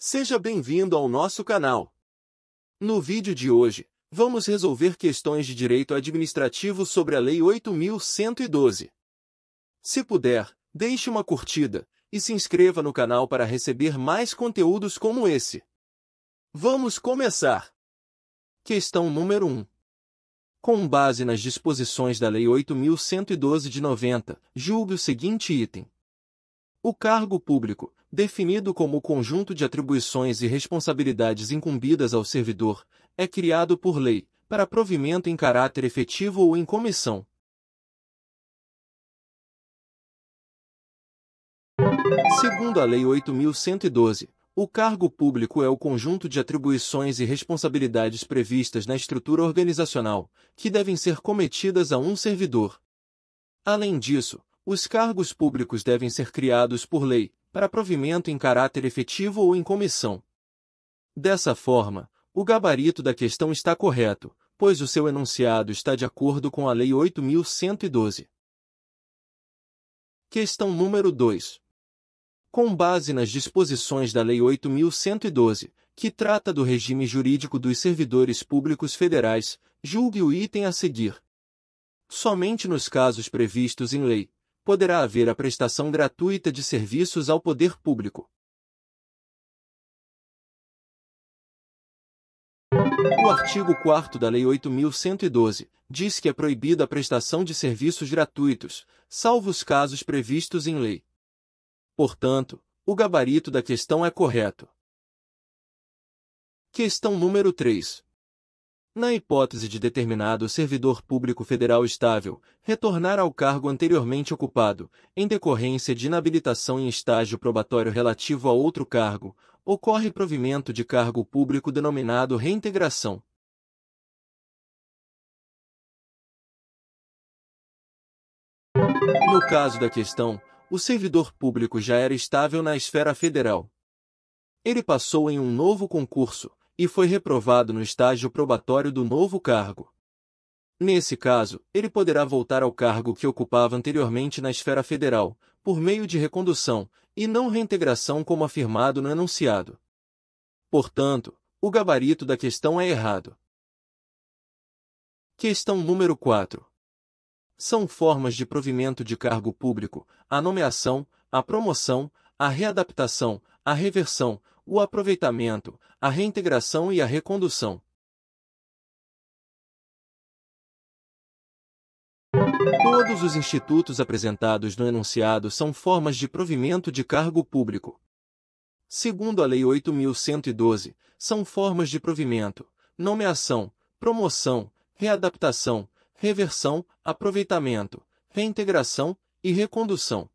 Seja bem-vindo ao nosso canal. No vídeo de hoje, vamos resolver questões de direito administrativo sobre a Lei 8.112. Se puder, deixe uma curtida e se inscreva no canal para receber mais conteúdos como esse. Vamos começar! Questão número 1. Com base nas disposições da Lei 8.112 de 90, julgue o seguinte item. O cargo público, definido como o conjunto de atribuições e responsabilidades incumbidas ao servidor, é criado por lei, para provimento em caráter efetivo ou em comissão. Segundo a Lei 8.112, o cargo público é o conjunto de atribuições e responsabilidades previstas na estrutura organizacional, que devem ser cometidas a um servidor. Além disso, os cargos públicos devem ser criados por lei, para provimento em caráter efetivo ou em comissão. Dessa forma, o gabarito da questão está correto, pois o seu enunciado está de acordo com a Lei 8.112. Questão número 2. Com base nas disposições da Lei 8.112, que trata do regime jurídico dos servidores públicos federais, julgue o item a seguir. Somente nos casos previstos em lei, poderá haver a prestação gratuita de serviços ao poder público. O artigo 4º da Lei 8.112 diz que é proibida a prestação de serviços gratuitos, salvo os casos previstos em lei. Portanto, o gabarito da questão é correto. Questão número 3. Na hipótese de determinado servidor público federal estável retornar ao cargo anteriormente ocupado, em decorrência de inabilitação em estágio probatório relativo a outro cargo, ocorre provimento de cargo público denominado reintegração. No caso da questão, o servidor público já era estável na esfera federal. Ele passou em um novo concurso e foi reprovado no estágio probatório do novo cargo. Nesse caso, ele poderá voltar ao cargo que ocupava anteriormente na esfera federal, por meio de recondução, e não reintegração como afirmado no enunciado. Portanto, o gabarito da questão é errado. Questão número 4. São formas de provimento de cargo público, a nomeação, a promoção, a readaptação, a reversão, o aproveitamento, a reintegração e a recondução. Todos os institutos apresentados no enunciado são formas de provimento de cargo público. Segundo a Lei 8.112, são formas de provimento, nomeação, promoção, readaptação, reversão, aproveitamento, reintegração e recondução.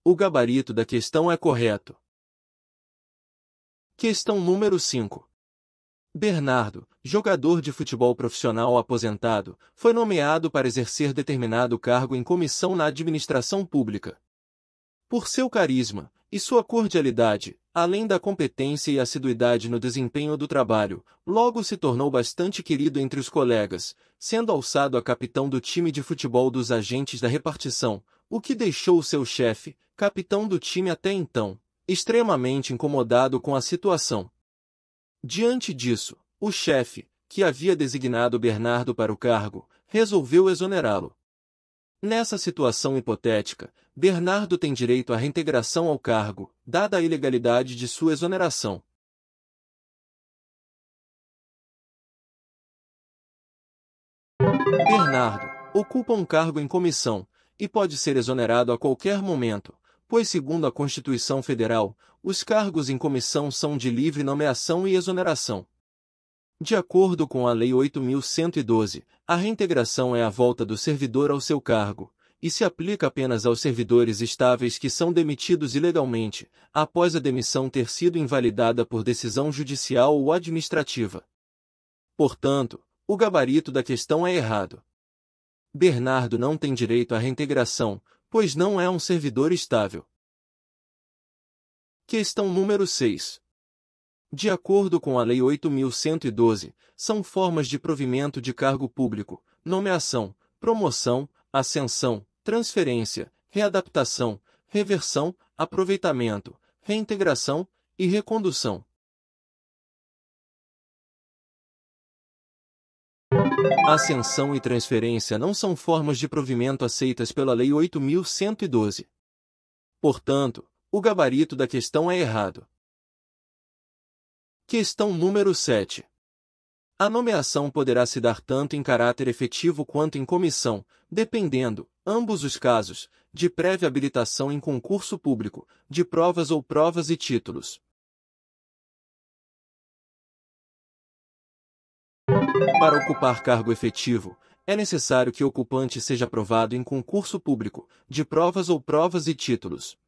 O gabarito da questão é correto. Questão número 5. Bernardo, jogador de futebol profissional aposentado, foi nomeado para exercer determinado cargo em comissão na administração pública. Por seu carisma e sua cordialidade, além da competência e assiduidade no desempenho do trabalho, logo se tornou bastante querido entre os colegas, sendo alçado a capitão do time de futebol dos agentes da repartição, o que deixou seu chefe, capitão do time até então, extremamente incomodado com a situação. Diante disso, o chefe, que havia designado Bernardo para o cargo, resolveu exonerá-lo. Nessa situação hipotética, Bernardo tem direito à reintegração ao cargo, dada a ilegalidade de sua exoneração. Bernardo ocupa um cargo em comissão e pode ser exonerado a qualquer momento, pois, segundo a Constituição Federal, os cargos em comissão são de livre nomeação e exoneração. De acordo com a Lei 8.112, a reintegração é a volta do servidor ao seu cargo, e se aplica apenas aos servidores estáveis que são demitidos ilegalmente, após a demissão ter sido invalidada por decisão judicial ou administrativa. Portanto, o gabarito da questão é errado. Bernardo não tem direito à reintegração, pois não é um servidor estável. Questão número 6. De acordo com a Lei 8.112, são formas de provimento de cargo público, nomeação, promoção, ascensão, transferência, readaptação, reversão, aproveitamento, reintegração e recondução. Ascensão e transferência não são formas de provimento aceitas pela Lei 8.112. Portanto, o gabarito da questão é errado. Questão número 7. A nomeação poderá se dar tanto em caráter efetivo quanto em comissão, dependendo, ambos os casos, de prévia habilitação em concurso público, de provas ou provas e títulos. Para ocupar cargo efetivo, é necessário que o ocupante seja aprovado em concurso público, de provas ou provas e títulos.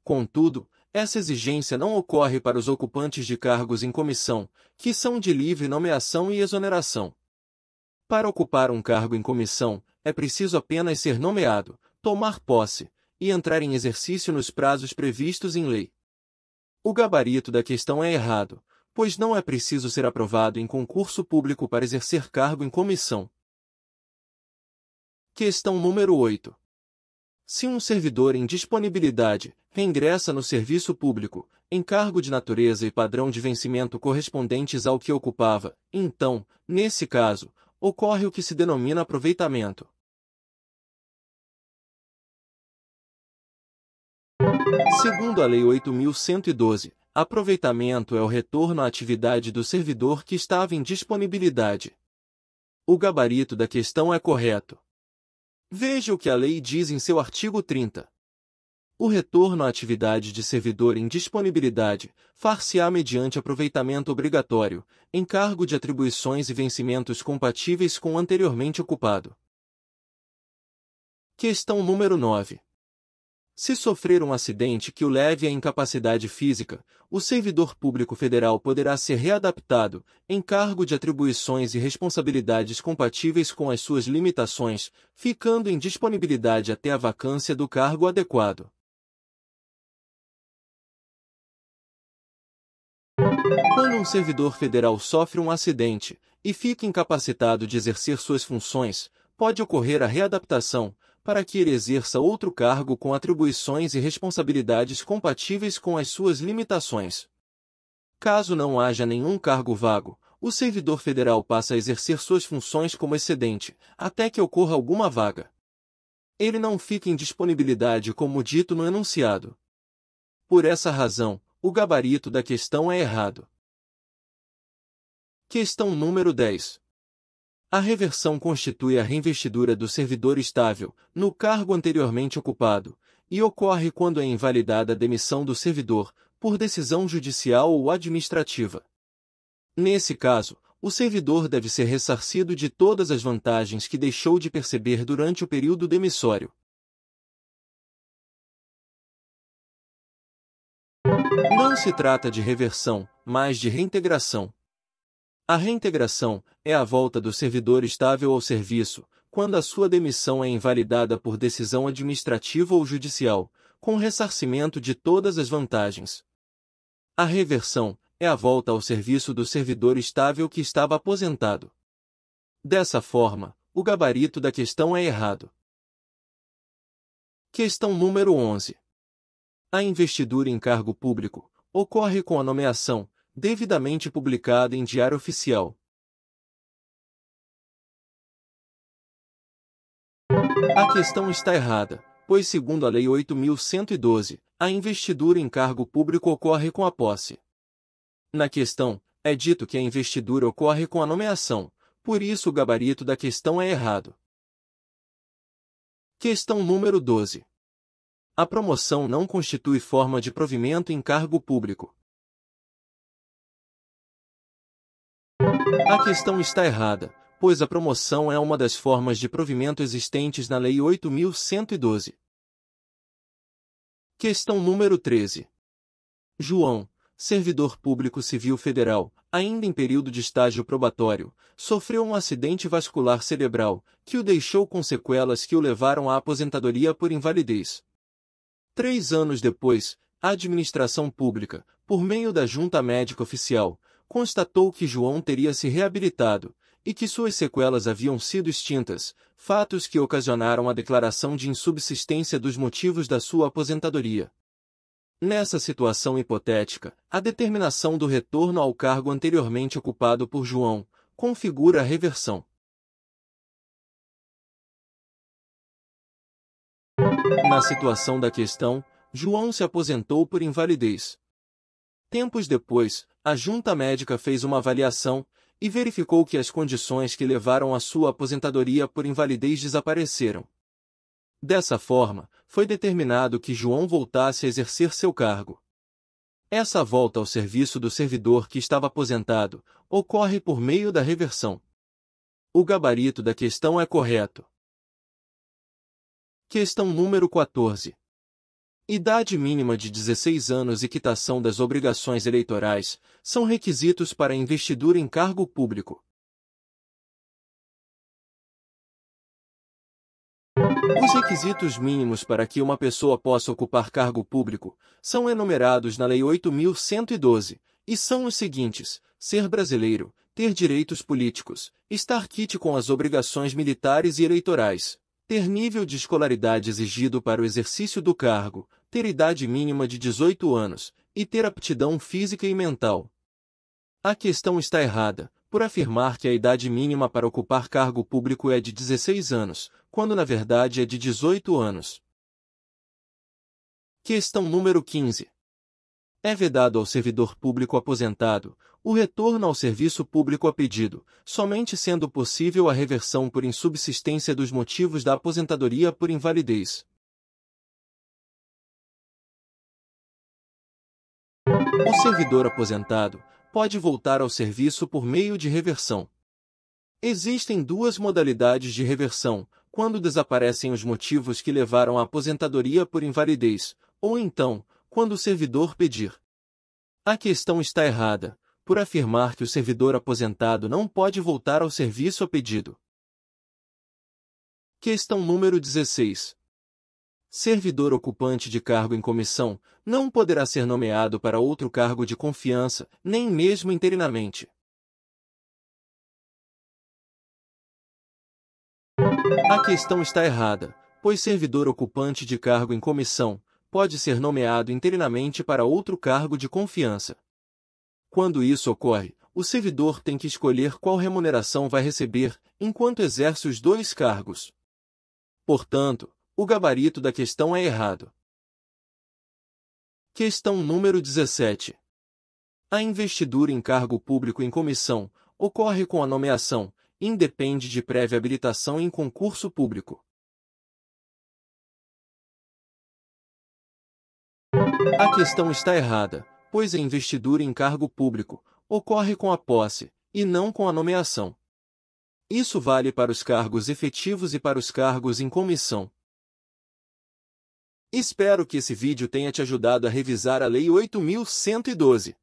Contudo, essa exigência não ocorre para os ocupantes de cargos em comissão, que são de livre nomeação e exoneração. Para ocupar um cargo em comissão, é preciso apenas ser nomeado, tomar posse e entrar em exercício nos prazos previstos em lei. O gabarito da questão é errado, pois não é preciso ser aprovado em concurso público para exercer cargo em comissão. Questão número 8. Se um servidor em disponibilidade reingressa no serviço público, em cargo de natureza e padrão de vencimento correspondentes ao que ocupava, então, nesse caso, ocorre o que se denomina aproveitamento. Segundo a Lei 8.112, aproveitamento é o retorno à atividade do servidor que estava em disponibilidade. O gabarito da questão é correto. Veja o que a lei diz em seu artigo 30. O retorno à atividade de servidor em disponibilidade far-se-á mediante aproveitamento obrigatório, em cargo de atribuições e vencimentos compatíveis com o anteriormente ocupado. Questão número 9. Se sofrer um acidente que o leve à incapacidade física, o servidor público federal poderá ser readaptado, em cargo de atribuições e responsabilidades compatíveis com as suas limitações, ficando em disponibilidade até a vacância do cargo adequado. Quando um servidor federal sofre um acidente e fica incapacitado de exercer suas funções, pode ocorrer a readaptação, para que ele exerça outro cargo com atribuições e responsabilidades compatíveis com as suas limitações. Caso não haja nenhum cargo vago, o servidor federal passa a exercer suas funções como excedente, até que ocorra alguma vaga. Ele não fica em disponibilidade como dito no enunciado. Por essa razão, o gabarito da questão é errado. Questão número 10. A reversão constitui a reinvestidura do servidor estável, no cargo anteriormente ocupado, e ocorre quando é invalidada a demissão do servidor, por decisão judicial ou administrativa. Nesse caso, o servidor deve ser ressarcido de todas as vantagens que deixou de perceber durante o período demissório. Não se trata de reversão, mas de reintegração. A reintegração é a volta do servidor estável ao serviço, quando a sua demissão é invalidada por decisão administrativa ou judicial, com ressarcimento de todas as vantagens. A reversão é a volta ao serviço do servidor estável que estava aposentado. Dessa forma, o gabarito da questão é errado. Questão número 11. A investidura em cargo público ocorre com a nomeação, devidamente publicada em Diário Oficial. A questão está errada, pois segundo a Lei 8.112, a investidura em cargo público ocorre com a posse. Na questão, é dito que a investidura ocorre com a nomeação, por isso o gabarito da questão é errado. Questão número 12. A promoção não constitui forma de provimento em cargo público. A questão está errada, pois a promoção é uma das formas de provimento existentes na Lei 8.112. Questão número 13. João, servidor público civil federal, ainda em período de estágio probatório, sofreu um acidente vascular cerebral, que o deixou com sequelas que o levaram à aposentadoria por invalidez. 3 anos depois, a administração pública, por meio da Junta Médica Oficial, constatou que João teria se reabilitado, e que suas sequelas haviam sido extintas, fatos que ocasionaram a declaração de insubsistência dos motivos da sua aposentadoria. Nessa situação hipotética, a determinação do retorno ao cargo anteriormente ocupado por João configura a reversão. Na situação da questão, João se aposentou por invalidez. Tempos depois, a junta médica fez uma avaliação e verificou que as condições que levaram à sua aposentadoria por invalidez desapareceram. Dessa forma, foi determinado que João voltasse a exercer seu cargo. Essa volta ao serviço do servidor que estava aposentado ocorre por meio da reversão. O gabarito da questão é correto. Questão número 14. Idade mínima de 16 anos e quitação das obrigações eleitorais são requisitos para investidura em cargo público. Os requisitos mínimos para que uma pessoa possa ocupar cargo público são enumerados na Lei 8.112, e são os seguintes: ser brasileiro, ter direitos políticos, estar quite com as obrigações militares e eleitorais, ter nível de escolaridade exigido para o exercício do cargo, ter idade mínima de 18 anos, e ter aptidão física e mental. A questão está errada, por afirmar que a idade mínima para ocupar cargo público é de 16 anos, quando na verdade é de 18 anos. Questão número 15. É vedado ao servidor público aposentado o retorno ao serviço público a pedido, somente sendo possível a reversão por insubsistência dos motivos da aposentadoria por invalidez. O servidor aposentado pode voltar ao serviço por meio de reversão. Existem duas modalidades de reversão: quando desaparecem os motivos que levaram à aposentadoria por invalidez, ou então, quando o servidor pedir. A questão está errada, por afirmar que o servidor aposentado não pode voltar ao serviço a pedido. Questão número 16. Servidor ocupante de cargo em comissão não poderá ser nomeado para outro cargo de confiança, nem mesmo interinamente. A questão está errada, pois servidor ocupante de cargo em comissão pode ser nomeado interinamente para outro cargo de confiança. Quando isso ocorre, o servidor tem que escolher qual remuneração vai receber enquanto exerce os dois cargos. Portanto, o gabarito da questão é errado. Questão número 17. A investidura em cargo público em comissão ocorre com a nomeação, independe de prévia habilitação em concurso público. A questão está errada, pois a investidura em cargo público ocorre com a posse, e não com a nomeação. Isso vale para os cargos efetivos e para os cargos em comissão. Espero que esse vídeo tenha te ajudado a revisar a Lei 8.112.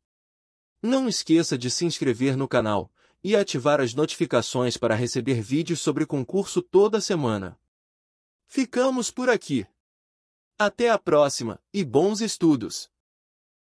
Não esqueça de se inscrever no canal e ativar as notificações para receber vídeos sobre concurso toda semana. Ficamos por aqui. Até a próxima, e bons estudos!